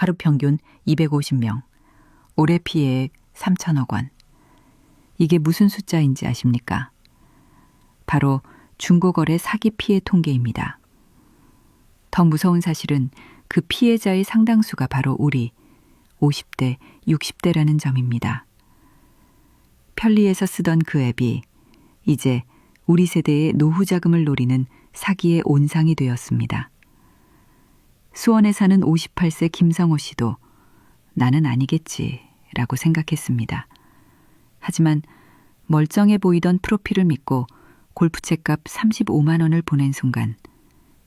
하루 평균 250명, 올해 피해액 3천억 원. 이게 무슨 숫자인지 아십니까? 바로 중고거래 사기 피해 통계입니다. 더 무서운 사실은 그 피해자의 상당수가 바로 우리 50대, 60대라는 점입니다. 편리해서 쓰던 그 앱이 이제 우리 세대의 노후 자금을 노리는 사기의 온상이 되었습니다. 수원에 사는 58세 김성호 씨도 나는 아니겠지라고 생각했습니다. 하지만 멀쩡해 보이던 프로필을 믿고 골프채값 35만 원을 보낸 순간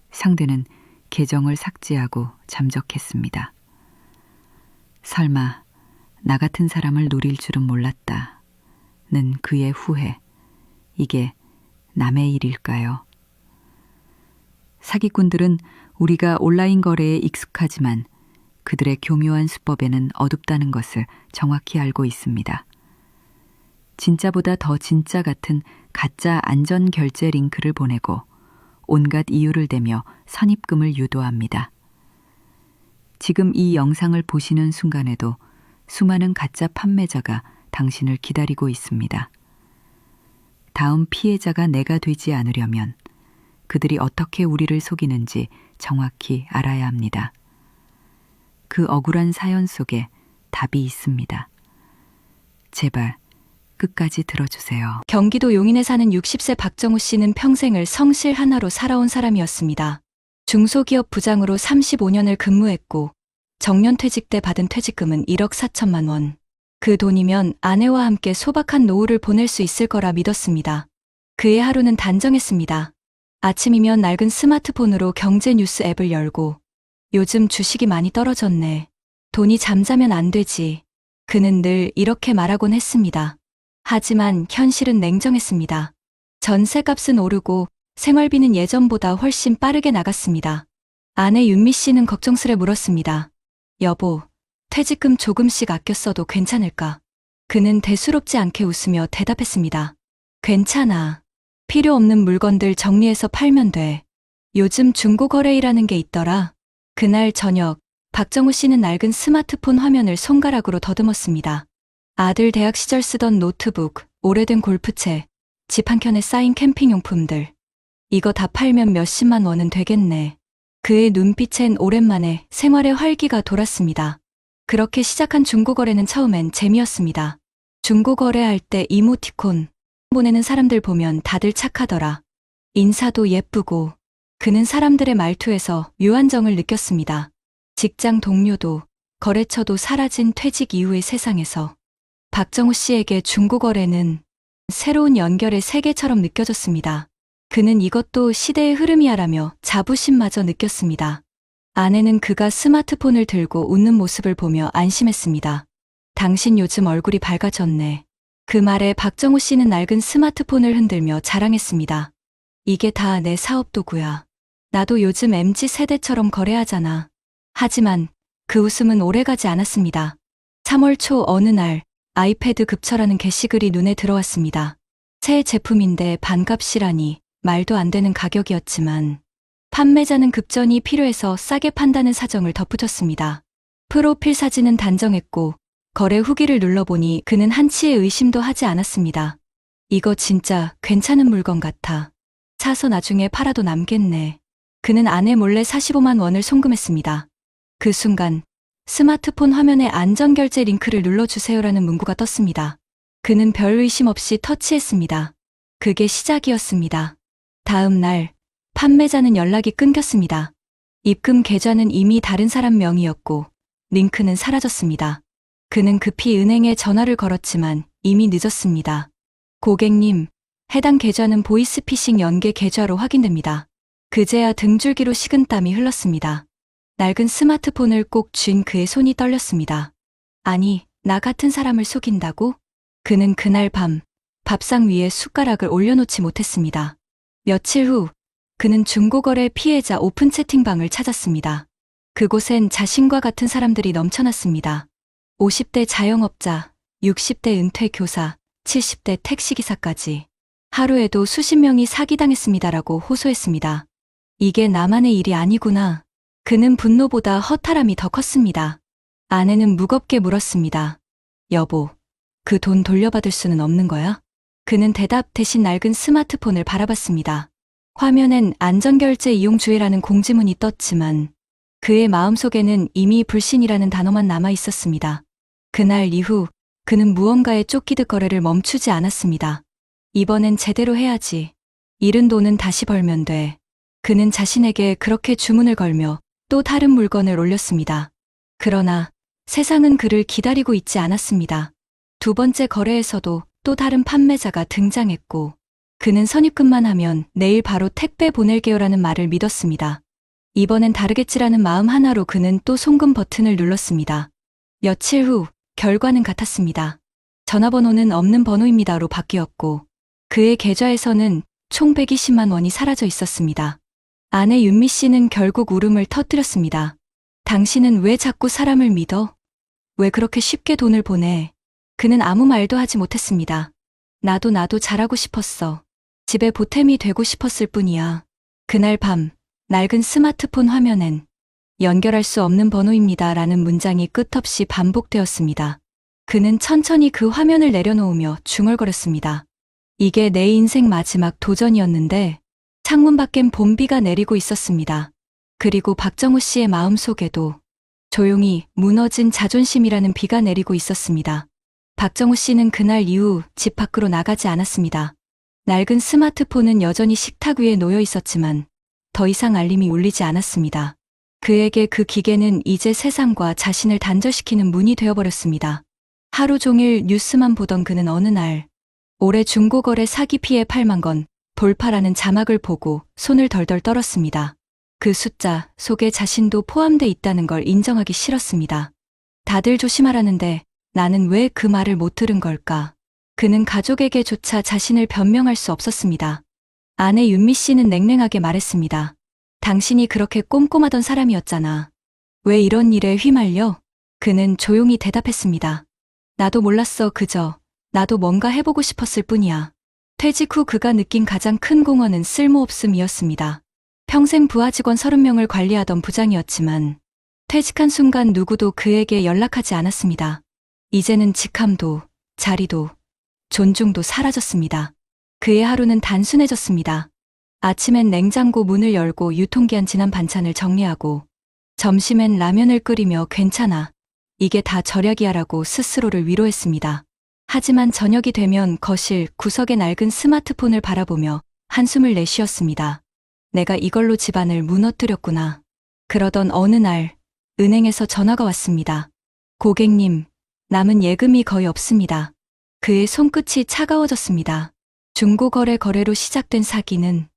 상대는 계정을 삭제하고 잠적했습니다. 설마 나 같은 사람을 노릴 줄은 몰랐다. 는 그의 후회. 이게 남의 일일까요? 사기꾼들은 우리가 온라인 거래에 익숙하지만 그들의 교묘한 수법에는 어둡다는 것을 정확히 알고 있습니다. 진짜보다 더 진짜 같은 가짜 안전 결제 링크를 보내고 온갖 이유를 대며 선입금을 유도합니다. 지금 이 영상을 보시는 순간에도 수많은 가짜 판매자가 당신을 기다리고 있습니다. 다음 피해자가 내가 되지 않으려면 그들이 어떻게 우리를 속이는지 정확히 알아야 합니다. 그 억울한 사연 속에 답이 있습니다. 제발 끝까지 들어주세요. 경기도 용인에 사는 60세 박정우 씨는 평생을 성실 하나로 살아온 사람이었습니다. 중소기업 부장으로 35년을 근무했고 정년퇴직 때 받은 퇴직금은 1억 4천만 원. 그 돈이면 아내와 함께 소박한 노후를 보낼 수 있을 거라 믿었습니다. 그의 하루는 단정했습니다. 아침이면 낡은 스마트폰으로 경제 뉴스 앱을 열고 요즘 주식이 많이 떨어졌네. 돈이 잠자면 안 되지. 그는 늘 이렇게 말하곤 했습니다. 하지만 현실은 냉정했습니다. 전세값은 오르고 생활비는 예전보다 훨씬 빠르게 나갔습니다. 아내 윤미 씨는 걱정스레 물었습니다. 여보, 퇴직금 조금씩 아껴 써도 괜찮을까? 그는 대수롭지 않게 웃으며 대답했습니다. 괜찮아. 필요 없는 물건들 정리해서 팔면 돼. 요즘 중고거래이라는 게 있더라. 그날 저녁, 박정우 씨는 낡은 스마트폰 화면을 손가락으로 더듬었습니다. 아들 대학 시절 쓰던 노트북, 오래된 골프채, 집 한켠에 쌓인 캠핑용품들. 이거 다 팔면 몇십만 원은 되겠네. 그의 눈빛엔 오랜만에 생활의 활기가 돌았습니다. 그렇게 시작한 중고거래는 처음엔 재미였습니다. 중고거래할 때 이모티콘 보내는 사람들 보면 다들 착하더라. 인사도 예쁘고. 그는 사람들의 말투에서 묘한 정을 느꼈습니다. 직장 동료도, 거래처도 사라진 퇴직 이후의 세상에서 박정우 씨에게 중고거래는 새로운 연결의 세계처럼 느껴졌습니다. 그는 이것도 시대의 흐름이야라며 자부심마저 느꼈습니다. 아내는 그가 스마트폰을 들고 웃는 모습을 보며 안심했습니다. 당신 요즘 얼굴이 밝아졌네. 그 말에 박정우 씨는 낡은 스마트폰을 흔들며 자랑했습니다. 이게 다 내 사업 도구야. 나도 요즘 MZ세대처럼 거래하잖아. 하지만 그 웃음은 오래가지 않았습니다. 3월 초 어느 날 아이패드 급처라는 게시글이 눈에 들어왔습니다. 새 제품인데 반값이라니 말도 안 되는 가격이었지만 판매자는 급전이 필요해서 싸게 판다는 사정을 덧붙였습니다. 프로필 사진은 단정했고 거래 후기를 눌러보니 그는 한치의 의심도 하지 않았습니다. 이거 진짜 괜찮은 물건 같아. 사서 나중에 팔아도 남겠네. 그는 아내 몰래 45만 원을 송금했습니다. 그 순간 스마트폰 화면에 안전결제 링크를 눌러주세요라는 문구가 떴습니다. 그는 별 의심 없이 터치했습니다. 그게 시작이었습니다. 다음 날 판매자는 연락이 끊겼습니다. 입금 계좌는 이미 다른 사람 명의였고 링크는 사라졌습니다. 그는 급히 은행에 전화를 걸었지만 이미 늦었습니다. 고객님, 해당 계좌는 보이스피싱 연계 계좌로 확인됩니다. 그제야 등줄기로 식은땀이 흘렀습니다. 낡은 스마트폰을 꼭 쥔 그의 손이 떨렸습니다. 아니, 나 같은 사람을 속인다고? 그는 그날 밤 밥상 위에 숟가락을 올려놓지 못했습니다. 며칠 후 그는 중고거래 피해자 오픈 채팅방을 찾았습니다. 그곳엔 자신과 같은 사람들이 넘쳐났습니다. 50대 자영업자, 60대 은퇴 교사, 70대 택시기사까지. 하루에도 수십 명이 사기당했습니다라고 호소했습니다. 이게 나만의 일이 아니구나. 그는 분노보다 허탈함이 더 컸습니다. 아내는 무겁게 물었습니다. 여보, 그 돈 돌려받을 수는 없는 거야? 그는 대답 대신 낡은 스마트폰을 바라봤습니다. 화면엔 안전결제 이용 주의라는 공지문이 떴지만 그의 마음속에는 이미 불신이라는 단어만 남아 있었습니다. 그날 이후 그는 무언가에 쫓기듯 거래를 멈추지 않았습니다. 이번엔 제대로 해야지. 잃은 돈은 다시 벌면 돼. 그는 자신에게 그렇게 주문을 걸며 또 다른 물건을 올렸습니다. 그러나 세상은 그를 기다리고 있지 않았습니다. 두 번째 거래에서도 또 다른 판매자가 등장했고 그는 선입금만 하면 내일 바로 택배 보낼게요라는 말을 믿었습니다. 이번엔 다르겠지라는 마음 하나로 그는 또 송금 버튼을 눌렀습니다. 며칠 후 결과는 같았습니다. 전화번호는 없는 번호입니다로 바뀌었고 그의 계좌에서는 총 120만 원이 사라져 있었습니다. 아내 윤미 씨는 결국 울음을 터뜨렸습니다. 당신은 왜 자꾸 사람을 믿어? 왜 그렇게 쉽게 돈을 보내? 그는 아무 말도 하지 못했습니다. 나도 잘하고 싶었어. 집에 보탬이 되고 싶었을 뿐이야. 그날 밤 낡은 스마트폰 화면엔 연결할 수 없는 번호입니다 라는 문장이 끝없이 반복되었습니다. 그는 천천히 그 화면을 내려놓으며 중얼거렸습니다. 이게 내 인생 마지막 도전이었는데 창문 밖엔 봄비가 내리고 있었습니다. 그리고 박정우 씨의 마음속에도 조용히 무너진 자존심이라는 비가 내리고 있었습니다. 박정우 씨는 그날 이후 집 밖으로 나가지 않았습니다. 낡은 스마트폰은 여전히 식탁 위에 놓여 있었지만 더 이상 알림이 울리지 않았습니다. 그에게 그 기계는 이제 세상과 자신을 단절시키는 문이 되어버렸습니다. 하루 종일 뉴스만 보던 그는 어느 날 올해 중고거래 사기 피해 8만 건 돌파라는 자막을 보고 손을 덜덜 떨었습니다. 그 숫자 속에 자신도 포함돼 있다는 걸 인정하기 싫었습니다. 다들 조심하라는데 나는 왜 그 말을 못 들은 걸까? 그는 가족에게조차 자신을 변명할 수 없었습니다. 아내 윤미 씨는 냉랭하게 말했습니다. 당신이 그렇게 꼼꼼하던 사람이었잖아. 왜 이런 일에 휘말려? 그는 조용히 대답했습니다. 나도 몰랐어. 그저 나도 뭔가 해보고 싶었을 뿐이야. 퇴직 후 그가 느낀 가장 큰 공허는 쓸모없음이었습니다. 평생 부하 직원 30명을 관리하던 부장이었지만 퇴직한 순간 누구도 그에게 연락하지 않았습니다. 이제는 직함도 자리도 존중도 사라졌습니다. 그의 하루는 단순해졌습니다. 아침엔 냉장고 문을 열고 유통기한 지난 반찬을 정리하고 점심엔 라면을 끓이며 괜찮아. 이게 다 절약이야 라고 스스로를 위로했습니다. 하지만 저녁이 되면 거실 구석의 낡은 스마트폰을 바라보며 한숨을 내쉬었습니다. 내가 이걸로 집안을 무너뜨렸구나. 그러던 어느 날 은행에서 전화가 왔습니다. 고객님, 남은 예금이 거의 없습니다. 그의 손끝이 차가워졌습니다. 중고거래 거래로 시작된 사기는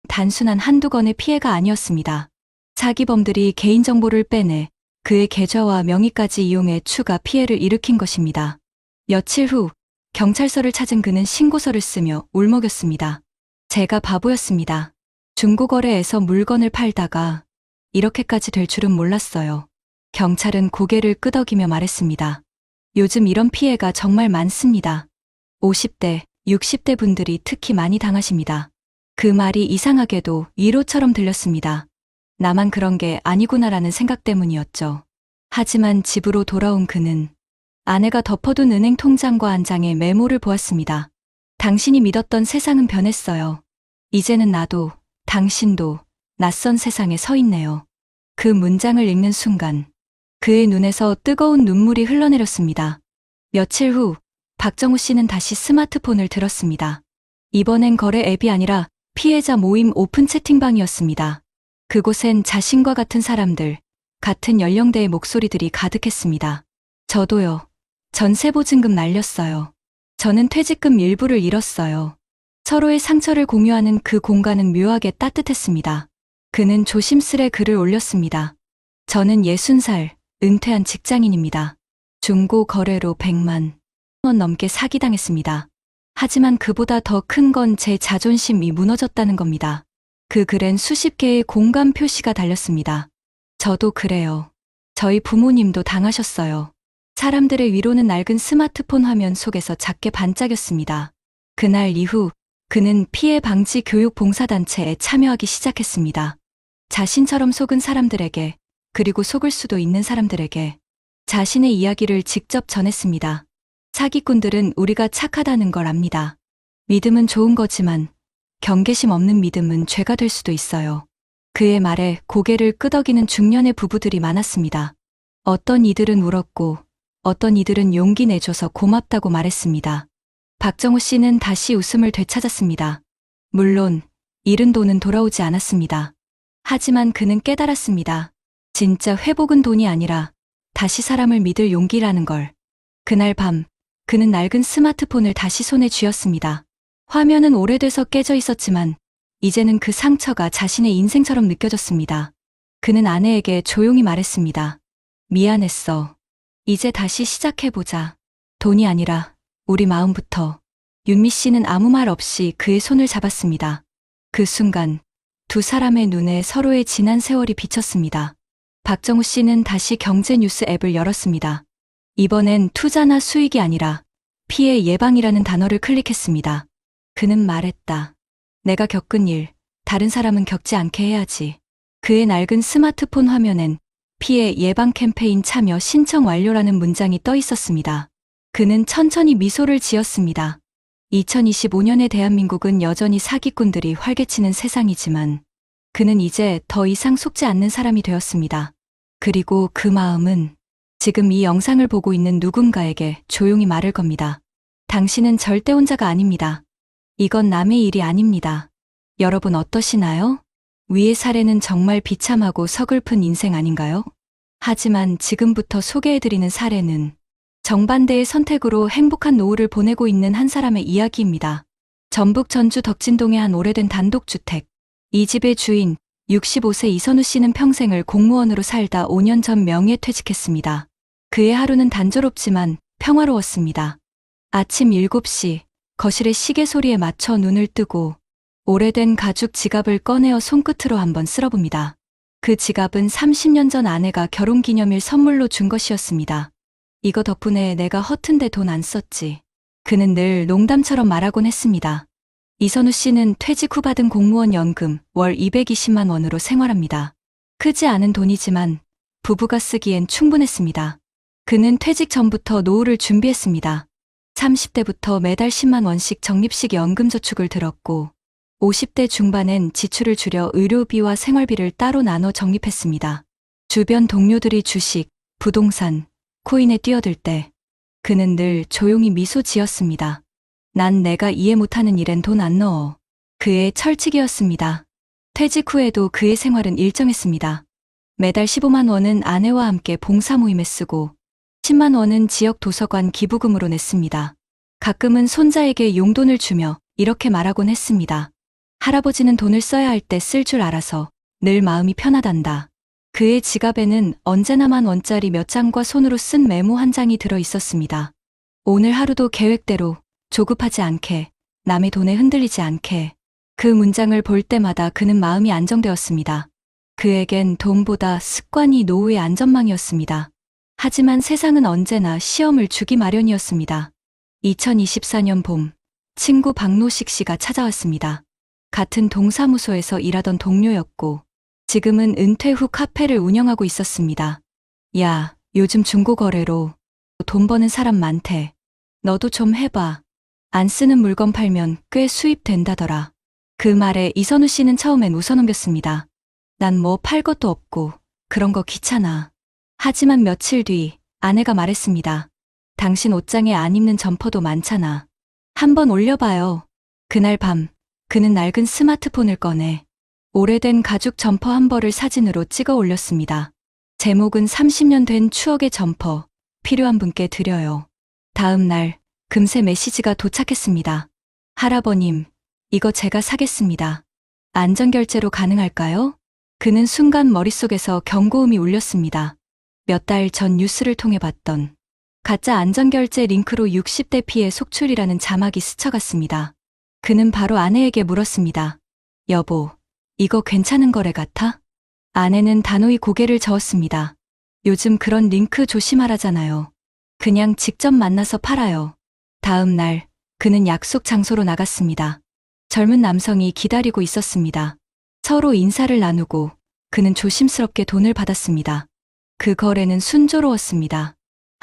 단순한 한두 건의 피해가 아니었습니다. 사기범들이 개인정보를 빼내 그의 계좌와 명의까지 이용해 추가 피해를 일으킨 것입니다. 며칠 후 경찰서를 찾은 그는 신고서를 쓰며 울먹였습니다. 제가 바보였습니다. 중고거래에서 물건을 팔다가 이렇게까지 될 줄은 몰랐어요. 경찰은 고개를 끄덕이며 말했습니다. 요즘 이런 피해가 정말 많습니다. 50대, 60대 분들이 특히 많이 당하십니다. 그 말이 이상하게도 위로처럼 들렸습니다. 나만 그런 게 아니구나라는 생각 때문이었죠. 하지만 집으로 돌아온 그는 아내가 덮어둔 은행 통장과 한 장의 메모를 보았습니다. 당신이 믿었던 세상은 변했어요. 이제는 나도, 당신도 낯선 세상에 서 있네요. 그 문장을 읽는 순간 그의 눈에서 뜨거운 눈물이 흘러내렸습니다. 며칠 후 박정우 씨는 다시 스마트폰을 들었습니다. 이번엔 거래 앱이 아니라 피해자 모임 오픈 채팅방이었습니다. 그곳엔 자신과 같은 사람들, 같은 연령대의 목소리들이 가득했습니다. 저도요. 전세보증금 날렸어요. 저는 퇴직금 일부를 잃었어요. 서로의 상처를 공유하는 그 공간은 묘하게 따뜻했습니다. 그는 조심스레 글을 올렸습니다. 저는 60살, 은퇴한 직장인입니다. 중고 거래로 100만 원 넘게 사기당했습니다. 하지만 그보다 더 큰 건 제 자존심이 무너졌다는 겁니다. 그 글엔 수십 개의 공감 표시가 달렸습니다. 저도 그래요. 저희 부모님도 당하셨어요. 사람들의 위로는 낡은 스마트폰 화면 속에서 작게 반짝였습니다. 그날 이후 그는 피해 방지 교육 봉사단체에 참여하기 시작했습니다. 자신처럼 속은 사람들에게, 그리고 속을 수도 있는 사람들에게 자신의 이야기를 직접 전했습니다. 사기꾼들은 우리가 착하다는 걸 압니다. 믿음은 좋은 거지만 경계심 없는 믿음은 죄가 될 수도 있어요. 그의 말에 고개를 끄덕이는 중년의 부부들이 많았습니다. 어떤 이들은 울었고 어떤 이들은 용기 내줘서 고맙다고 말했습니다. 박정우 씨는 다시 웃음을 되찾았습니다. 물론 잃은 돈은 돌아오지 않았습니다. 하지만 그는 깨달았습니다. 진짜 회복은 돈이 아니라 다시 사람을 믿을 용기라는 걸. 그날 밤 그는 낡은 스마트폰을 다시 손에 쥐었습니다. 화면은 오래돼서 깨져 있었지만 이제는 그 상처가 자신의 인생처럼 느껴졌습니다. 그는 아내에게 조용히 말했습니다. 미안했어. 이제 다시 시작해보자. 돈이 아니라 우리 마음부터. 윤미 씨는 아무 말 없이 그의 손을 잡았습니다. 그 순간 두 사람의 눈에 서로의 지난 세월이 비쳤습니다. 박정우 씨는 다시 경제뉴스 앱을 열었습니다. 이번엔 투자나 수익이 아니라 피해 예방이라는 단어를 클릭했습니다. 그는 말했다. 내가 겪은 일, 다른 사람은 겪지 않게 해야지. 그의 낡은 스마트폰 화면엔 피해 예방 캠페인 참여 신청 완료라는 문장이 떠 있었습니다. 그는 천천히 미소를 지었습니다. 2025년의 대한민국은 여전히 사기꾼들이 활개치는 세상이지만 그는 이제 더 이상 속지 않는 사람이 되었습니다. 그리고 그 마음은 지금 이 영상을 보고 있는 누군가에게 조용히 말을 겁니다. 당신은 절대 혼자가 아닙니다. 이건 남의 일이 아닙니다. 여러분 어떠시나요? 위의 사례는 정말 비참하고 서글픈 인생 아닌가요? 하지만 지금부터 소개해드리는 사례는 정반대의 선택으로 행복한 노후를 보내고 있는 한 사람의 이야기입니다. 전북 전주 덕진동의 한 오래된 단독주택. 이 집의 주인 65세 이선우 씨는 평생을 공무원으로 살다 5년 전 명예퇴직했습니다. 그의 하루는 단조롭지만 평화로웠습니다. 아침 7시 거실의 시계 소리에 맞춰 눈을 뜨고 오래된 가죽 지갑을 꺼내어 손끝으로 한번 쓸어봅니다. 그 지갑은 30년 전 아내가 결혼기념일 선물로 준 것이었습니다. 이거 덕분에 내가 허튼데 돈 안 썼지. 그는 늘 농담처럼 말하곤 했습니다. 이선우 씨는 퇴직 후 받은 공무원 연금 월 220만 원으로 생활합니다. 크지 않은 돈이지만 부부가 쓰기엔 충분했습니다. 그는 퇴직 전부터 노후를 준비했습니다. 30대부터 매달 10만 원씩 적립식 연금저축을 들었고 50대 중반엔 지출을 줄여 의료비와 생활비를 따로 나눠 적립했습니다. 주변 동료들이 주식, 부동산, 코인에 뛰어들 때 그는 늘 조용히 미소 지었습니다. 난 내가 이해 못하는 일엔 돈 안 넣어. 그의 철칙이었습니다. 퇴직 후에도 그의 생활은 일정했습니다. 매달 15만 원은 아내와 함께 봉사 모임에 쓰고 10만 원은 지역 도서관 기부금으로 냈습니다. 가끔은 손자에게 용돈을 주며 이렇게 말하곤 했습니다. 할아버지는 돈을 써야 할 때 쓸 줄 알아서 늘 마음이 편하단다. 그의 지갑에는 언제나 10,000원짜리 몇 장과 손으로 쓴 메모 한 장이 들어 있었습니다. 오늘 하루도 계획대로 조급하지 않게, 남의 돈에 흔들리지 않게. 그 문장을 볼 때마다 그는 마음이 안정되었습니다. 그에겐 돈보다 습관이 노후의 안전망이었습니다. 하지만 세상은 언제나 시험을 주기 마련이었습니다. 2024년 봄, 친구 박노식 씨가 찾아왔습니다. 같은 동사무소에서 일하던 동료였고 지금은 은퇴 후 카페를 운영하고 있었습니다. 야, 요즘 중고거래로 돈 버는 사람 많대. 너도 좀 해봐. 안 쓰는 물건 팔면 꽤 수입 된다더라. 그 말에 이선우 씨는 처음엔 웃어넘겼습니다. 난 뭐 팔 것도 없고 그런 거 귀찮아. 하지만 며칠 뒤 아내가 말했습니다. 당신 옷장에 안 입는 점퍼도 많잖아. 한번 올려봐요. 그날 밤 그는 낡은 스마트폰을 꺼내 오래된 가죽 점퍼 한 벌을 사진으로 찍어 올렸습니다. 제목은 30년 된 추억의 점퍼, 필요한 분께 드려요. 다음 날 금세 메시지가 도착했습니다. 할아버님, 이거 제가 사겠습니다. 안전결제로 가능할까요? 그는 순간 머릿속에서 경고음이 울렸습니다. 몇 달 전 뉴스를 통해 봤던 가짜 안전결제 링크로 60대 피해 속출이라는 자막이 스쳐갔습니다. 그는 바로 아내에게 물었습니다. 여보, 이거 괜찮은 거래 같아? 아내는 단호히 고개를 저었습니다. 요즘 그런 링크 조심하라잖아요. 그냥 직접 만나서 팔아요. 다음 날 그는 약속 장소로 나갔습니다. 젊은 남성이 기다리고 있었습니다. 서로 인사를 나누고 그는 조심스럽게 돈을 받았습니다. 그 거래는 순조로웠습니다.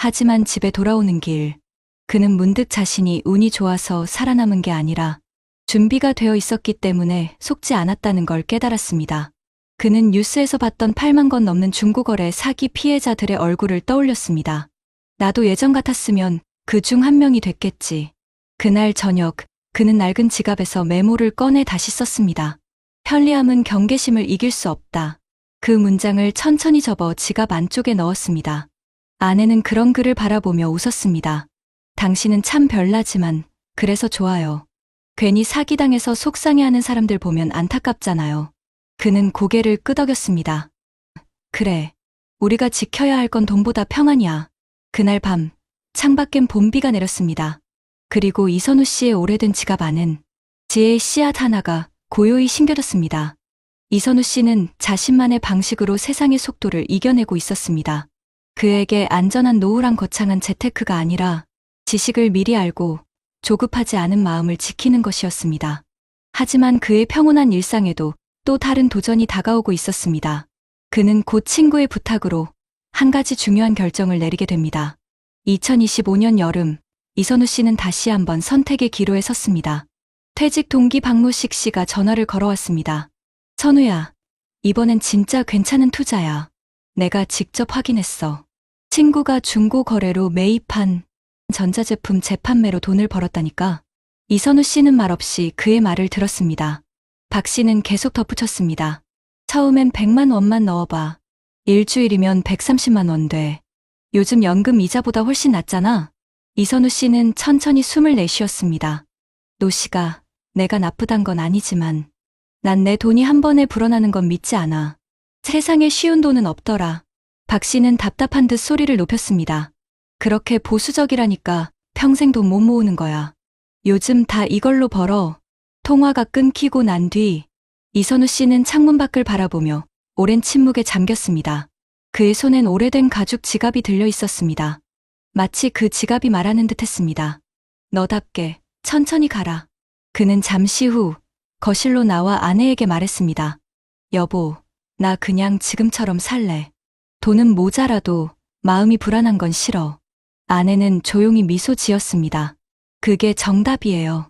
하지만 집에 돌아오는 길, 그는 문득 자신이 운이 좋아서 살아남은 게 아니라 준비가 되어 있었기 때문에 속지 않았다는 걸 깨달았습니다. 그는 뉴스에서 봤던 8만 건 넘는 중고거래 사기 피해자들의 얼굴을 떠올렸습니다. 나도 예전 같았으면 그 중 한 명이 됐겠지. 그날 저녁, 그는 낡은 지갑에서 메모를 꺼내 다시 썼습니다. 편리함은 경계심을 이길 수 없다. 그 문장을 천천히 접어 지갑 안쪽에 넣었습니다. 아내는 그런 글을 바라보며 웃었습니다. 당신은 참 별나지만 그래서 좋아요. 괜히 사기당해서 속상해하는 사람들 보면 안타깝잖아요. 그는 고개를 끄덕였습니다. 그래, 우리가 지켜야 할 건 돈보다 평안이야. 그날 밤, 창밖엔 봄비가 내렸습니다. 그리고 이선우 씨의 오래된 지갑 안은 지혜의 씨앗 하나가 고요히 심겨졌습니다. 이선우 씨는 자신만의 방식으로 세상의 속도를 이겨내고 있었습니다. 그에게 안전한 노후란 거창한 재테크가 아니라 지식을 미리 알고 조급하지 않은 마음을 지키는 것이었습니다. 하지만 그의 평온한 일상에도 또 다른 도전이 다가오고 있었습니다. 그는 곧 친구의 부탁으로 한 가지 중요한 결정을 내리게 됩니다. 2025년 여름, 이선우 씨는 다시 한번 선택의 기로에 섰습니다. 퇴직 동기 박무식 씨가 전화를 걸어왔습니다. 선우야, 이번엔 진짜 괜찮은 투자야. 내가 직접 확인했어. 친구가 중고 거래로 매입한 전자제품 재판매로 돈을 벌었다니까. 이선우 씨는 말없이 그의 말을 들었습니다. 박 씨는 계속 덧붙였습니다. 처음엔 100만 원만 넣어봐. 일주일이면 130만 원 돼. 요즘 연금 이자보다 훨씬 낫잖아. 이선우 씨는 천천히 숨을 내쉬었습니다. 노 씨가 내가 나쁘단 건 아니지만 난 내 돈이 한 번에 불어나는 건 믿지 않아. 세상에 쉬운 돈은 없더라. 박 씨는 답답한 듯 소리를 높였습니다. 그렇게 보수적이라니까 평생 돈 못 모으는 거야. 요즘 다 이걸로 벌어. 통화가 끊기고 난 뒤 이선우 씨는 창문 밖을 바라보며 오랜 침묵에 잠겼습니다. 그의 손엔 오래된 가죽 지갑이 들려 있었습니다. 마치 그 지갑이 말하는 듯 했습니다. 너답게 천천히 가라. 그는 잠시 후 거실로 나와 아내에게 말했습니다. 여보, 나 그냥 지금처럼 살래. 돈은 모자라도 마음이 불안한 건 싫어. 아내는 조용히 미소 지었습니다. 그게 정답이에요.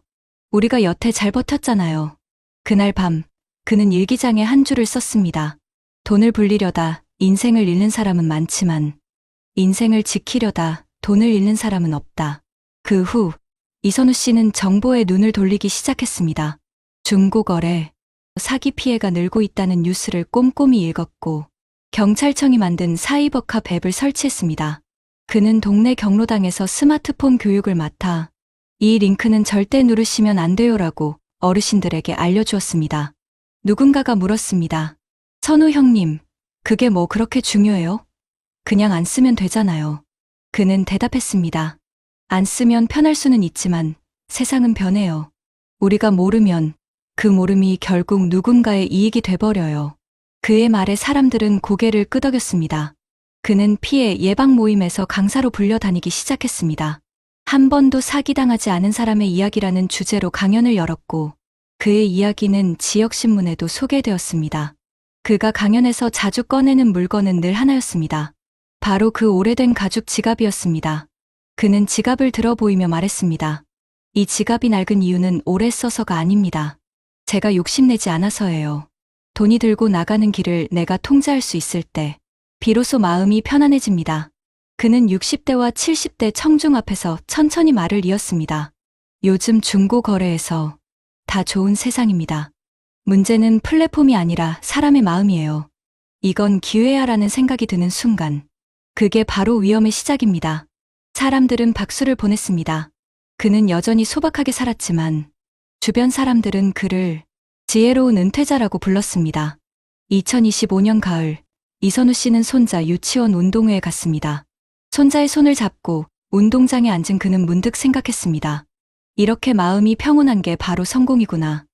우리가 여태 잘 버텼잖아요. 그날 밤, 그는 일기장에 한 줄을 썼습니다. 돈을 불리려다 인생을 잃는 사람은 많지만 인생을 지키려다 돈을 잃는 사람은 없다. 그 후 이선우 씨는 정보에 눈을 돌리기 시작했습니다. 중고거래, 사기 피해가 늘고 있다는 뉴스를 꼼꼼히 읽었고 경찰청이 만든 사이버캅 앱을 설치했습니다. 그는 동네 경로당에서 스마트폰 교육을 맡아 이 링크는 절대 누르시면 안 돼요라고 어르신들에게 알려주었습니다. 누군가가 물었습니다. 선우 형님, 그게 뭐 그렇게 중요해요? 그냥 안 쓰면 되잖아요. 그는 대답했습니다. 안 쓰면 편할 수는 있지만 세상은 변해요. 우리가 모르면 그 모름이 결국 누군가의 이익이 돼버려요. 그의 말에 사람들은 고개를 끄덕였습니다. 그는 피해 예방 모임에서 강사로 불려다니기 시작했습니다. 한 번도 사기당하지 않은 사람의 이야기라는 주제로 강연을 열었고 그의 이야기는 지역신문에도 소개되었습니다. 그가 강연에서 자주 꺼내는 물건은 늘 하나였습니다. 바로 그 오래된 가죽 지갑이었습니다. 그는 지갑을 들어 보이며 말했습니다. 이 지갑이 낡은 이유는 오래 써서가 아닙니다. 제가 욕심내지 않아서예요. 돈이 들고 나가는 길을 내가 통제할 수 있을 때 비로소 마음이 편안해집니다. 그는 60대와 70대 청중 앞에서 천천히 말을 이었습니다. 요즘 중고 거래에서 다 좋은 세상입니다. 문제는 플랫폼이 아니라 사람의 마음이에요. 이건 기회야라는 생각이 드는 순간 그게 바로 위험의 시작입니다. 사람들은 박수를 보냈습니다. 그는 여전히 소박하게 살았지만 주변 사람들은 그를 지혜로운 은퇴자라고 불렀습니다. 2025년 가을, 이선우 씨는 손자 유치원 운동회에 갔습니다. 손자의 손을 잡고 운동장에 앉은 그는 문득 생각했습니다. 이렇게 마음이 평온한 게 바로 성공이구나.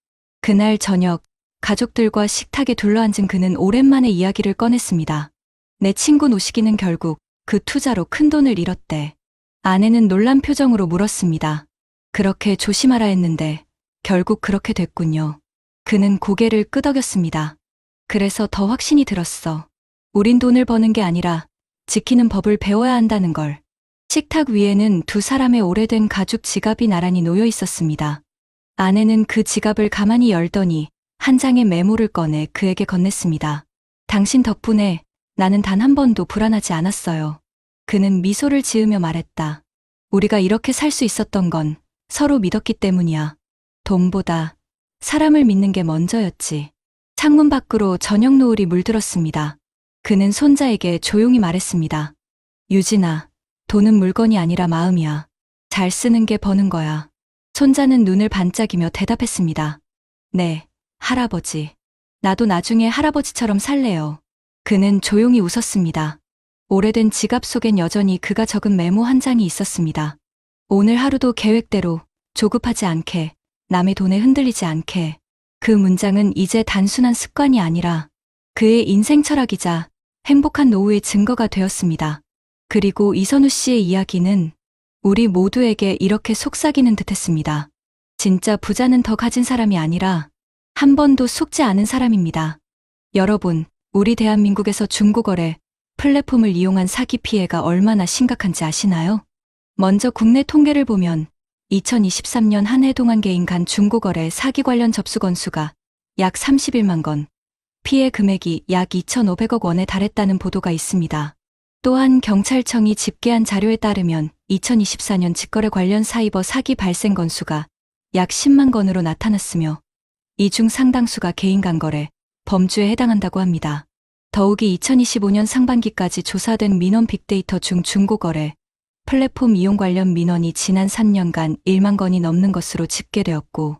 그날 저녁, 가족들과 식탁에 둘러앉은 그는 오랜만에 이야기를 꺼냈습니다. 내 친구 노식이는 결국 그 투자로 큰 돈을 잃었대. 아내는 놀란 표정으로 물었습니다. 그렇게 조심하라 했는데 결국 그렇게 됐군요. 그는 고개를 끄덕였습니다. 그래서 더 확신이 들었어. 우린 돈을 버는 게 아니라 지키는 법을 배워야 한다는 걸. 식탁 위에는 두 사람의 오래된 가죽 지갑이 나란히 놓여 있었습니다. 아내는 그 지갑을 가만히 열더니 한 장의 메모를 꺼내 그에게 건넸습니다. 당신 덕분에 나는 단 한 번도 불안하지 않았어요. 그는 미소를 지으며 말했다. 우리가 이렇게 살 수 있었던 건 서로 믿었기 때문이야. 돈보다 사람을 믿는 게 먼저였지. 창문 밖으로 저녁 노을이 물들었습니다. 그는 손자에게 조용히 말했습니다. 유진아, 돈은 물건이 아니라 마음이야. 잘 쓰는 게 버는 거야. 손자는 눈을 반짝이며 대답했습니다. 네, 할아버지. 나도 나중에 할아버지처럼 살래요. 그는 조용히 웃었습니다. 오래된 지갑 속엔 여전히 그가 적은 메모 한 장이 있었습니다. 오늘 하루도 계획대로 조급하지 않게, 남의 돈에 흔들리지 않게. 그 문장은 이제 단순한 습관이 아니라 그의 인생 철학이자 행복한 노후의 증거가 되었습니다. 그리고 이선우 씨의 이야기는 우리 모두에게 이렇게 속삭이는 듯했습니다. 진짜 부자는 더 가진 사람이 아니라 한 번도 속지 않은 사람입니다. 여러분, 우리 대한민국에서 중고거래 플랫폼을 이용한 사기 피해가 얼마나 심각한지 아시나요? 먼저 국내 통계를 보면 2023년 한 해 동안 개인 간 중고거래 사기 관련 접수 건수가 약 31만 건, 피해 금액이 약 2,500억 원에 달했다는 보도가 있습니다. 또한 경찰청이 집계한 자료에 따르면 2024년 직거래 관련 사이버 사기 발생 건수가 약 10만 건으로 나타났으며 이 중 상당수가 개인 간 거래, 범주에 해당한다고 합니다. 더욱이 2025년 상반기까지 조사된 민원 빅데이터 중 중고거래 플랫폼 이용 관련 민원이 지난 3년간 1만 건이 넘는 것으로 집계되었고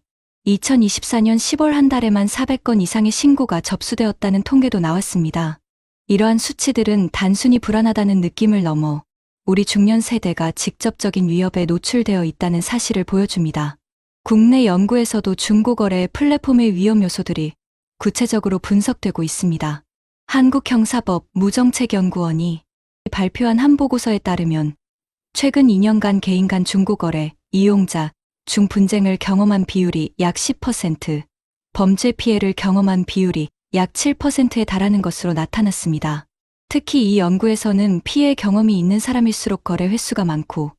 2024년 10월 한 달에만 400건 이상의 신고가 접수되었다는 통계도 나왔습니다. 이러한 수치들은 단순히 불안하다는 느낌을 넘어 우리 중년 세대가 직접적인 위협에 노출되어 있다는 사실을 보여줍니다. 국내 연구에서도 중고거래 플랫폼의 위험 요소들이 구체적으로 분석되고 있습니다. 한국형사법 무정책연구원이 발표한 한 보고서에 따르면 최근 2년간 개인 간 중고거래 이용자 중 분쟁을 경험한 비율이 약 10%, 범죄 피해를 경험한 비율이 약 7%에 달하는 것으로 나타났습니다. 특히 이 연구에서는 피해 경험이 있는 사람일수록 거래 횟수가 많고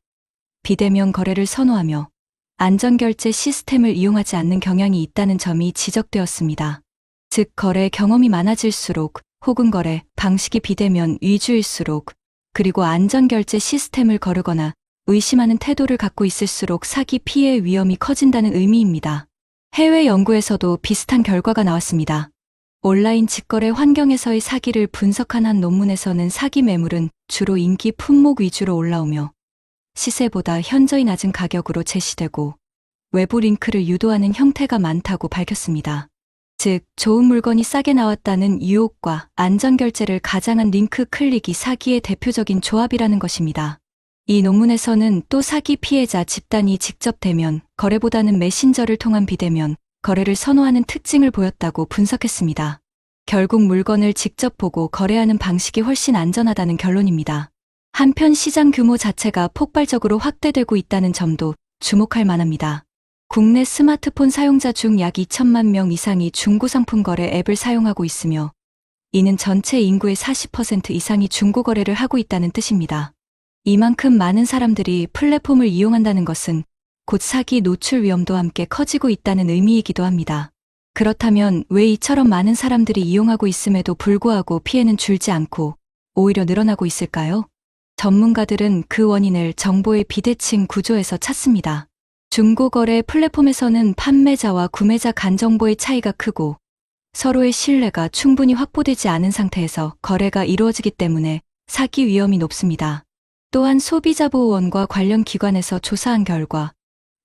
비대면 거래를 선호하며 안전결제 시스템을 이용하지 않는 경향이 있다는 점이 지적되었습니다. 즉 거래 경험이 많아질수록 혹은 거래 방식이 비대면 위주일수록 그리고 안전결제 시스템을 거르거나 의심하는 태도를 갖고 있을수록 사기 피해 위험이 커진다는 의미입니다. 해외 연구에서도 비슷한 결과가 나왔습니다. 온라인 직거래 환경에서의 사기를 분석한 한 논문에서는 사기 매물은 주로 인기 품목 위주로 올라오며 시세보다 현저히 낮은 가격으로 제시되고 외부 링크를 유도하는 형태가 많다고 밝혔습니다. 즉, 좋은 물건이 싸게 나왔다는 유혹과 안전결제를 가장한 링크 클릭이 사기의 대표적인 조합이라는 것입니다. 이 논문에서는 또 사기 피해자 집단이 직접 대면 거래보다는 메신저를 통한 비대면 거래를 선호하는 특징을 보였다고 분석했습니다. 결국 물건을 직접 보고 거래하는 방식이 훨씬 안전하다는 결론입니다. 한편 시장 규모 자체가 폭발적으로 확대되고 있다는 점도 주목할 만합니다. 국내 스마트폰 사용자 중 약 2천만 명 이상이 중고상품 거래 앱을 사용하고 있으며 이는 전체 인구의 40% 이상이 중고거래를 하고 있다는 뜻입니다. 이만큼 많은 사람들이 플랫폼을 이용한다는 것은 곧 사기 노출 위험도 함께 커지고 있다는 의미이기도 합니다. 그렇다면 왜 이처럼 많은 사람들이 이용하고 있음에도 불구하고 피해는 줄지 않고 오히려 늘어나고 있을까요? 전문가들은 그 원인을 정보의 비대칭 구조에서 찾습니다. 중고거래 플랫폼에서는 판매자와 구매자 간 정보의 차이가 크고 서로의 신뢰가 충분히 확보되지 않은 상태에서 거래가 이루어지기 때문에 사기 위험이 높습니다. 또한 소비자보호원과 관련 기관에서 조사한 결과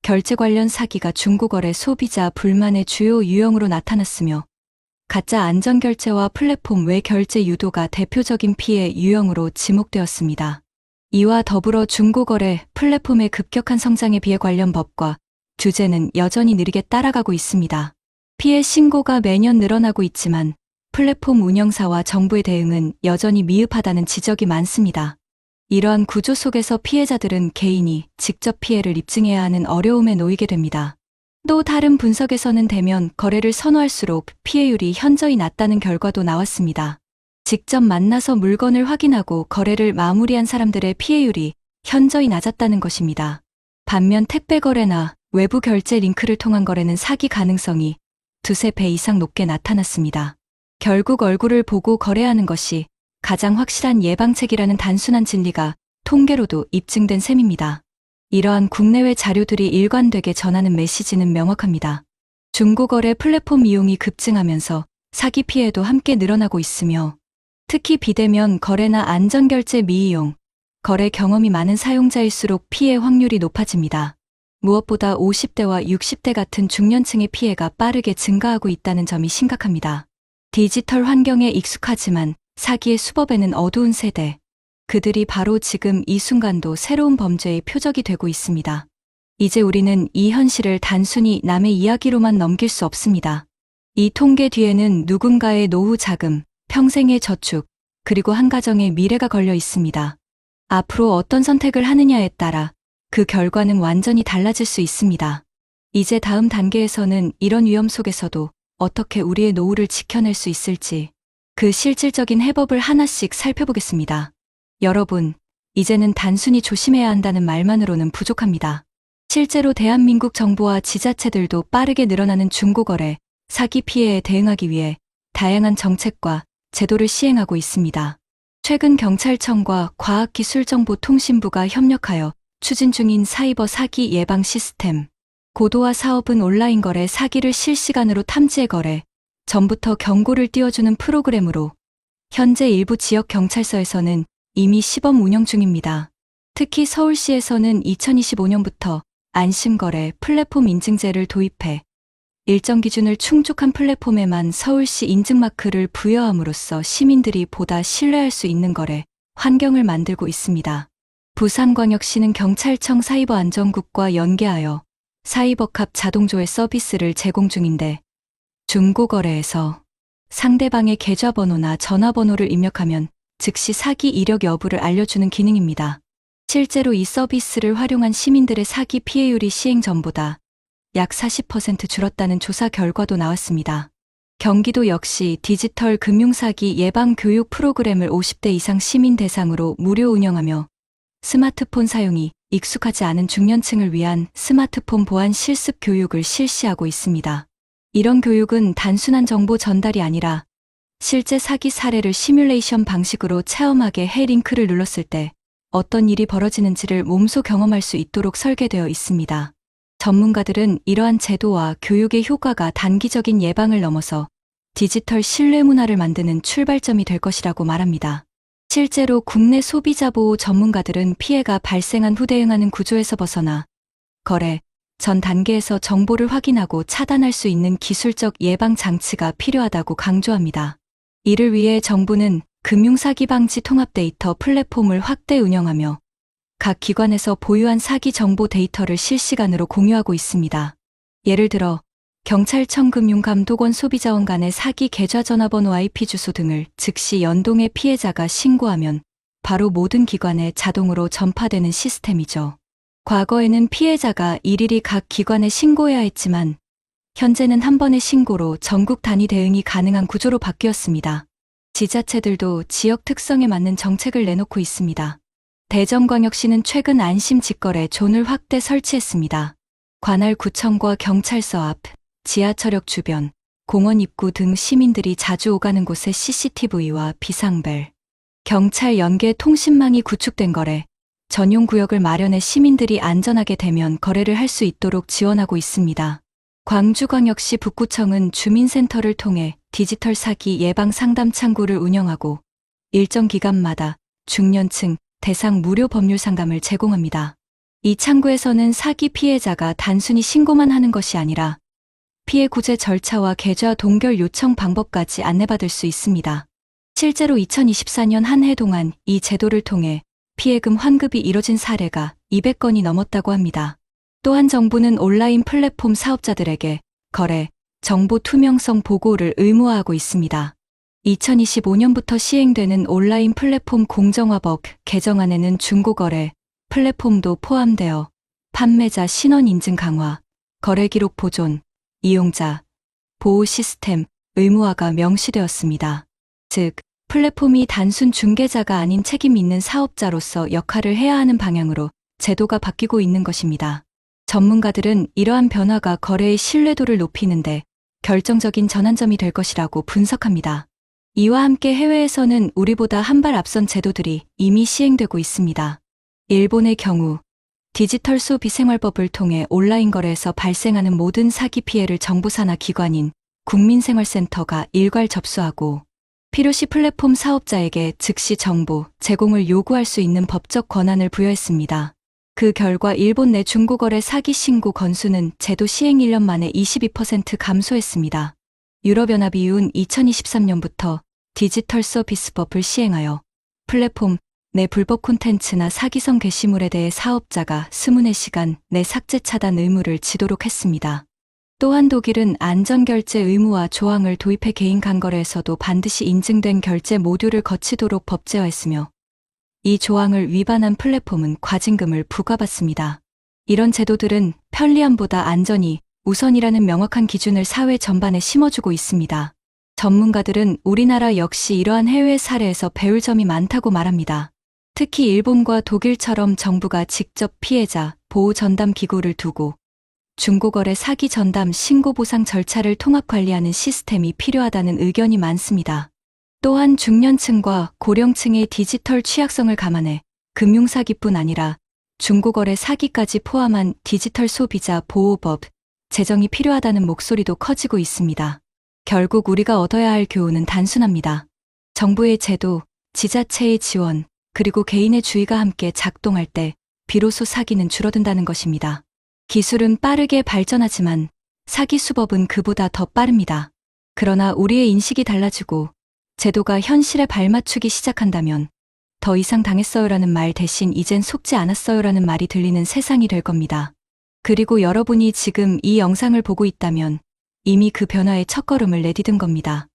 결제 관련 사기가 중고거래 소비자 불만의 주요 유형으로 나타났으며 가짜 안전결제와 플랫폼 외 결제 유도가 대표적인 피해 유형으로 지목되었습니다. 이와 더불어 중고거래 플랫폼의 급격한 성장에 비해 관련 법과 규제는 여전히 느리게 따라가고 있습니다. 피해 신고가 매년 늘어나고 있지만 플랫폼 운영사와 정부의 대응은 여전히 미흡하다는 지적이 많습니다. 이러한 구조 속에서 피해자들은 개인이 직접 피해를 입증해야 하는 어려움에 놓이게 됩니다. 또 다른 분석에서는 대면 거래를 선호할수록 피해율이 현저히 낮다는 결과도 나왔습니다. 직접 만나서 물건을 확인하고 거래를 마무리한 사람들의 피해율이 현저히 낮았다는 것입니다. 반면 택배 거래나 외부 결제 링크를 통한 거래는 사기 가능성이 두세 배 이상 높게 나타났습니다. 결국 얼굴을 보고 거래하는 것이 가장 확실한 예방책이라는 단순한 진리가 통계로도 입증된 셈입니다. 이러한 국내외 자료들이 일관되게 전하는 메시지는 명확합니다. 중고거래 플랫폼 이용이 급증하면서 사기 피해도 함께 늘어나고 있으며 특히 비대면 거래나 안전결제 미이용, 거래 경험이 많은 사용자일수록 피해 확률이 높아집니다. 무엇보다 50대와 60대 같은 중년층의 피해가 빠르게 증가하고 있다는 점이 심각합니다. 디지털 환경에 익숙하지만 사기의 수법에는 어두운 세대, 그들이 바로 지금 이 순간도 새로운 범죄의 표적이 되고 있습니다. 이제 우리는 이 현실을 단순히 남의 이야기로만 넘길 수 없습니다. 이 통계 뒤에는 누군가의 노후 자금, 평생의 저축, 그리고 한 가정의 미래가 걸려 있습니다. 앞으로 어떤 선택을 하느냐에 따라 그 결과는 완전히 달라질 수 있습니다. 이제 다음 단계에서는 이런 위험 속에서도 어떻게 우리의 노후를 지켜낼 수 있을지 그 실질적인 해법을 하나씩 살펴보겠습니다. 여러분, 이제는 단순히 조심해야 한다는 말만으로는 부족합니다. 실제로 대한민국 정부와 지자체들도 빠르게 늘어나는 중고거래, 사기 피해에 대응하기 위해 다양한 정책과 제도를 시행하고 있습니다. 최근 경찰청과 과학기술정보통신부가 협력하여 추진 중인 사이버 사기 예방 시스템, 고도화 사업은 온라인 거래 사기를 실시간으로 탐지해 거래, 전부터 경고를 띄워주는 프로그램으로 현재 일부 지역 경찰서에서는 이미 시범 운영 중입니다. 특히 서울시에서는 2025년부터 안심거래 플랫폼 인증제를 도입해 일정 기준을 충족한 플랫폼에만 서울시 인증마크를 부여함으로써 시민들이 보다 신뢰할 수 있는 거래 환경을 만들고 있습니다. 부산광역시는 경찰청 사이버안전국과 연계하여 사이버캅 자동조회 서비스를 제공 중인데 중고거래에서 상대방의 계좌번호나 전화번호를 입력하면 즉시 사기 이력 여부를 알려주는 기능입니다. 실제로 이 서비스를 활용한 시민들의 사기 피해율이 시행 전보다 약 40% 줄었다는 조사 결과도 나왔습니다. 경기도 역시 디지털 금융사기 예방 교육 프로그램을 50대 이상 시민 대상으로 무료 운영하며 스마트폰 사용이 익숙하지 않은 중년층을 위한 스마트폰 보안 실습 교육을 실시하고 있습니다. 이런 교육은 단순한 정보 전달이 아니라 실제 사기 사례를 시뮬레이션 방식으로 체험하게 해 링크를 눌렀을 때 어떤 일이 벌어지는지를 몸소 경험할 수 있도록 설계되어 있습니다. 전문가들은 이러한 제도와 교육의 효과가 단기적인 예방을 넘어서 디지털 신뢰 문화를 만드는 출발점이 될 것이라고 말합니다. 실제로 국내 소비자 보호 전문가들은 피해가 발생한 후 대응하는 구조에서 벗어나 거래 전 단계에서 정보를 확인하고 차단할 수 있는 기술적 예방 장치가 필요하다고 강조합니다. 이를 위해 정부는 금융사기 방지 통합 데이터 플랫폼을 확대 운영하며 각 기관에서 보유한 사기 정보 데이터를 실시간으로 공유하고 있습니다. 예를 들어 경찰청 금융감독원 소비자원 간의 사기 계좌 전화번호 IP 주소 등을 즉시 연동해 피해자가 신고하면 바로 모든 기관에 자동으로 전파되는 시스템이죠. 과거에는 피해자가 일일이 각 기관에 신고해야 했지만 현재는 한 번의 신고로 전국 단위 대응이 가능한 구조로 바뀌었습니다. 지자체들도 지역 특성에 맞는 정책을 내놓고 있습니다. 대전광역시는 최근 안심 직거래 존을 확대 설치했습니다. 관할 구청과 경찰서 앞, 지하철역 주변, 공원 입구 등 시민들이 자주 오가는 곳에 CCTV와 비상벨, 경찰 연계 통신망이 구축된 거래, 전용 구역을 마련해 시민들이 안전하게 대면 거래를 할 수 있도록 지원하고 있습니다. 광주광역시 북구청은 주민센터를 통해 디지털 사기 예방 상담 창구를 운영하고 일정 기간마다 중년층 대상 무료 법률 상담을 제공합니다. 이 창구에서는 사기 피해자가 단순히 신고만 하는 것이 아니라 피해 구제 절차와 계좌 동결 요청 방법까지 안내받을 수 있습니다. 실제로 2024년 한 해 동안 이 제도를 통해 피해금 환급이 이뤄진 사례가 200건이 넘었다고 합니다. 또한 정부는 온라인 플랫폼 사업자들에게 거래, 정보 투명성 보고를 의무화하고 있습니다. 2025년부터 시행되는 온라인 플랫폼 공정화법 개정안에는 중고거래 플랫폼도 포함되어 판매자 신원 인증 강화, 거래 기록 보존, 이용자 보호 시스템 의무화가 명시되었습니다. 즉, 플랫폼이 단순 중개자가 아닌 책임 있는 사업자로서 역할을 해야 하는 방향으로 제도가 바뀌고 있는 것입니다. 전문가들은 이러한 변화가 거래의 신뢰도를 높이는데 결정적인 전환점이 될 것이라고 분석합니다. 이와 함께 해외에서는 우리보다 한 발 앞선 제도들이 이미 시행되고 있습니다. 일본의 경우 디지털 소비생활법을 통해 온라인 거래에서 발생하는 모든 사기 피해를 정부 산하 기관인 국민생활센터가 일괄 접수하고 필요시 플랫폼 사업자에게 즉시 정보 제공을 요구할 수 있는 법적 권한을 부여했습니다. 그 결과 일본 내 중고거래 사기 신고 건수는 제도 시행 1년 만에 22% 감소했습니다. 유럽연합 EU는 2023년부터 디지털 서비스법을 시행하여 플랫폼 내 불법 콘텐츠나 사기성 게시물에 대해 사업자가 24시간 내 삭제 차단 의무를 지도록 했습니다. 또한 독일은 안전결제 의무화 조항을 도입해 개인 간거래에서도 반드시 인증된 결제 모듈을 거치도록 법제화했으며 이 조항을 위반한 플랫폼은 과징금을 부과받습니다. 이런 제도들은 편리함보다 안전이 우선이라는 명확한 기준을 사회 전반에 심어주고 있습니다. 전문가들은 우리나라 역시 이러한 해외 사례에서 배울 점이 많다고 말합니다. 특히 일본과 독일처럼 정부가 직접 피해자 보호 전담 기구를 두고 중고거래 사기 전담 신고 보상 절차를 통합 관리하는 시스템이 필요하다는 의견이 많습니다. 또한 중년층과 고령층의 디지털 취약성을 감안해 금융사기뿐 아니라 중고거래 사기까지 포함한 디지털 소비자 보호법 제정이 필요하다는 목소리도 커지고 있습니다. 결국 우리가 얻어야 할 교훈은 단순합니다. 정부의 제도, 지자체의 지원, 그리고 개인의 주의가 함께 작동할 때 비로소 사기는 줄어든다는 것입니다. 기술은 빠르게 발전하지만 사기 수법은 그보다 더 빠릅니다. 그러나 우리의 인식이 달라지고 제도가 현실에 발맞추기 시작한다면 더 이상 당했어요라는 말 대신 이젠 속지 않았어요라는 말이 들리는 세상이 될 겁니다. 그리고 여러분이 지금 이 영상을 보고 있다면 이미 그 변화의 첫걸음을 내디딘 겁니다.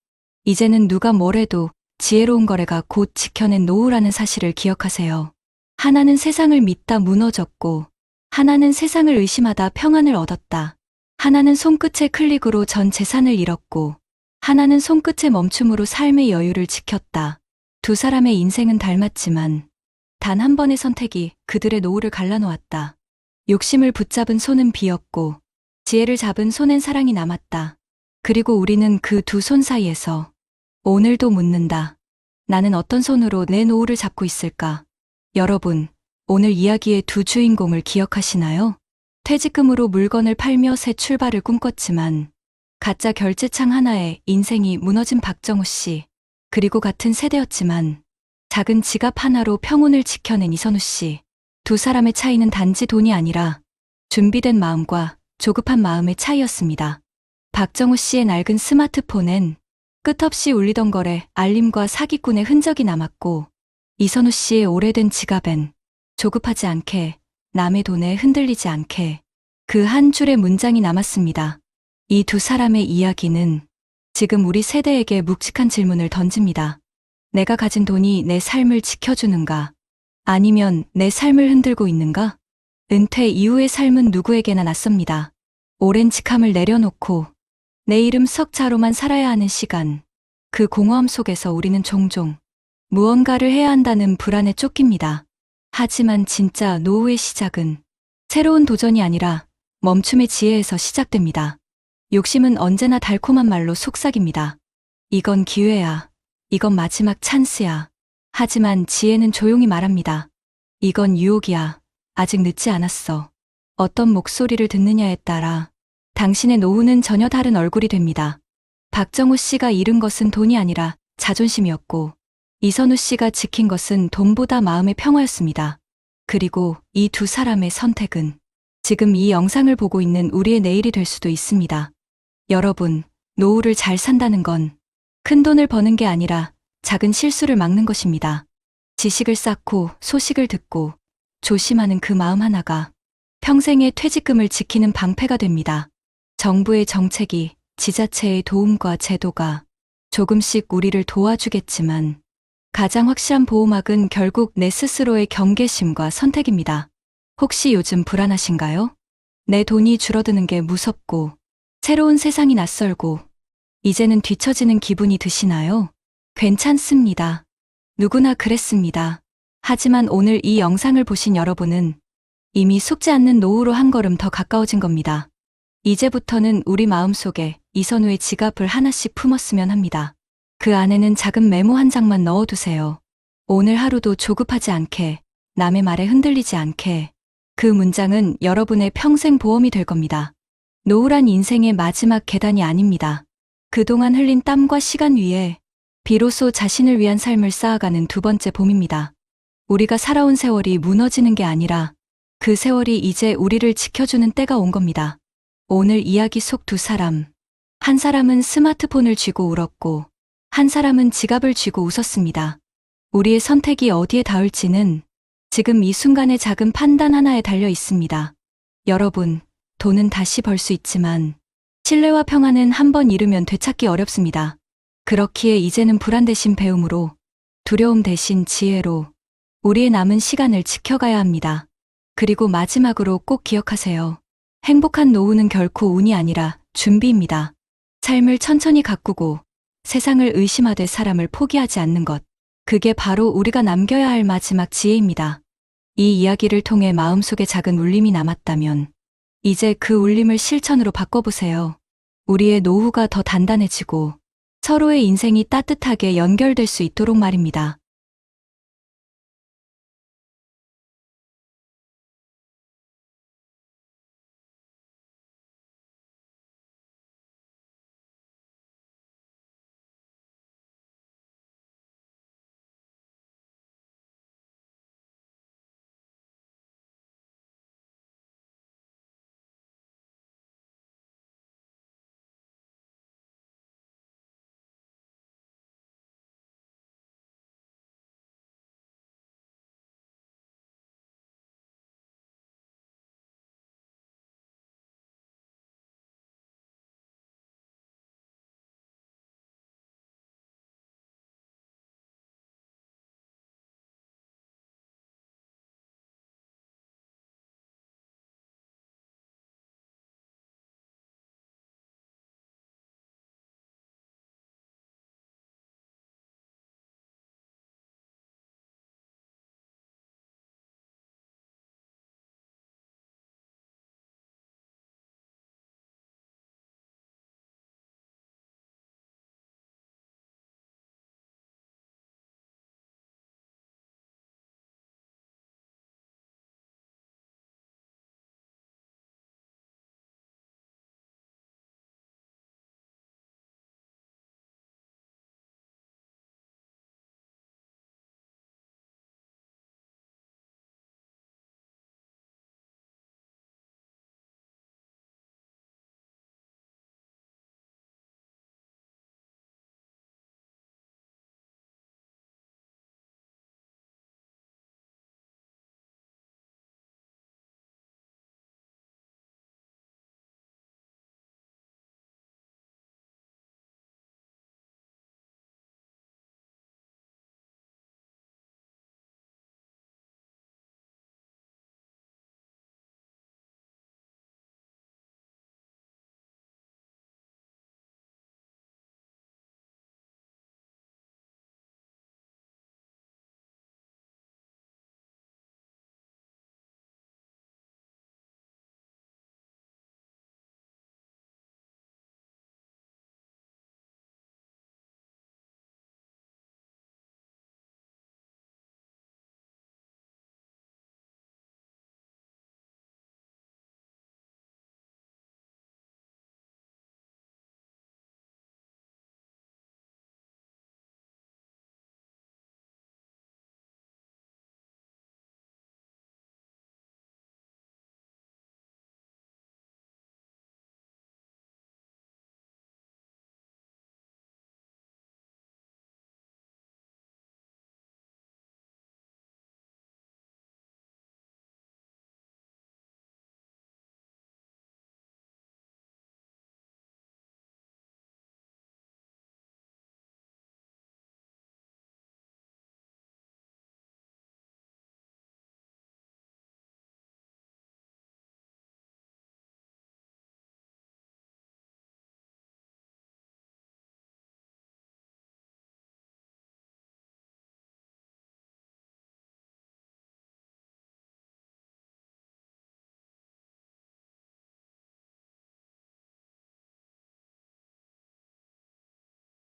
이제는 누가 뭐래도 지혜로운 거래가 곧 지켜낸 노후라는 사실을 기억하세요. 하나는 세상을 믿다 무너졌고 하나는 세상을 의심하다 평안을 얻었다. 하나는 손끝의 클릭으로 전 재산을 잃었고 하나는 손끝의 멈춤으로 삶의 여유를 지켰다. 두 사람의 인생은 닮았지만 단 한 번의 선택이 그들의 노후를 갈라놓았다. 욕심을 붙잡은 손은 비었고 지혜를 잡은 손엔 사랑이 남았다. 그리고 우리는 그 두 손 사이에서 오늘도 묻는다. 나는 어떤 손으로 내 노후를 잡고 있을까? 여러분, 오늘 이야기의 두 주인공을 기억하시나요? 퇴직금으로 물건을 팔며 새 출발을 꿈꿨지만 가짜 결제창 하나에 인생이 무너진 박정우 씨, 그리고 같은 세대였지만 작은 지갑 하나로 평온을 지켜낸 이선우 씨. 두 사람의 차이는 단지 돈이 아니라 준비된 마음과 조급한 마음의 차이였습니다. 박정우 씨의 낡은 스마트폰엔 끝없이 울리던 거래, 알림과 사기꾼의 흔적이 남았고 이선우 씨의 오래된 지갑엔 조급하지 않게, 남의 돈에 흔들리지 않게 그 한 줄의 문장이 남았습니다. 이 두 사람의 이야기는 지금 우리 세대에게 묵직한 질문을 던집니다. 내가 가진 돈이 내 삶을 지켜주는가? 아니면 내 삶을 흔들고 있는가? 은퇴 이후의 삶은 누구에게나 낯섭니다. 오랜 직함을 내려놓고 내 이름 석자로만 살아야 하는 시간. 그 공허함 속에서 우리는 종종 무언가를 해야 한다는 불안에 쫓깁니다. 하지만 진짜 노후의 시작은 새로운 도전이 아니라 멈춤의 지혜에서 시작됩니다. 욕심은 언제나 달콤한 말로 속삭입니다. 이건 기회야. 이건 마지막 찬스야. 하지만 지혜는 조용히 말합니다. 이건 유혹이야. 아직 늦지 않았어. 어떤 목소리를 듣느냐에 따라 당신의 노후는 전혀 다른 얼굴이 됩니다. 박정우 씨가 잃은 것은 돈이 아니라 자존심이었고 이선우 씨가 지킨 것은 돈보다 마음의 평화였습니다. 그리고 이 두 사람의 선택은 지금 이 영상을 보고 있는 우리의 내일이 될 수도 있습니다. 여러분, 노후를 잘 산다는 건 큰 돈을 버는 게 아니라 작은 실수를 막는 것입니다. 지식을 쌓고 소식을 듣고 조심하는 그 마음 하나가 평생의 퇴직금을 지키는 방패가 됩니다. 정부의 정책이, 지자체의 도움과 제도가 조금씩 우리를 도와주겠지만 가장 확실한 보호막은 결국 내 스스로의 경계심과 선택입니다. 혹시 요즘 불안하신가요? 내 돈이 줄어드는 게 무섭고 새로운 세상이 낯설고 이제는 뒤처지는 기분이 드시나요? 괜찮습니다. 누구나 그랬습니다. 하지만 오늘 이 영상을 보신 여러분은 이미 속지 않는 노후로 한 걸음 더 가까워진 겁니다. 이제부터는 우리 마음속에 이선우의 지갑을 하나씩 품었으면 합니다. 그 안에는 작은 메모 한 장만 넣어두세요. 오늘 하루도 조급하지 않게, 남의 말에 흔들리지 않게. 그 문장은 여러분의 평생 보험이 될 겁니다. 노후란 인생의 마지막 계단이 아닙니다. 그동안 흘린 땀과 시간 위에 비로소 자신을 위한 삶을 쌓아가는 두 번째 봄입니다. 우리가 살아온 세월이 무너지는 게 아니라 그 세월이 이제 우리를 지켜주는 때가 온 겁니다. 오늘 이야기 속 두 사람. 한 사람은 스마트폰을 쥐고 울었고 한 사람은 지갑을 쥐고 웃었습니다. 우리의 선택이 어디에 닿을지는 지금 이 순간의 작은 판단 하나에 달려 있습니다. 여러분, 돈은 다시 벌 수 있지만 신뢰와 평안은 한 번 잃으면 되찾기 어렵습니다. 그렇기에 이제는 불안 대신 배움으로, 두려움 대신 지혜로 우리의 남은 시간을 지켜가야 합니다. 그리고 마지막으로 꼭 기억하세요. 행복한 노후는 결코 운이 아니라 준비입니다. 삶을 천천히 가꾸고 세상을 의심하되 사람을 포기하지 않는 것. 그게 바로 우리가 남겨야 할 마지막 지혜입니다. 이 이야기를 통해 마음속에 작은 울림이 남았다면 이제 그 울림을 실천으로 바꿔보세요. 우리의 노후가 더 단단해지고 서로의 인생이 따뜻하게 연결될 수 있도록 말입니다.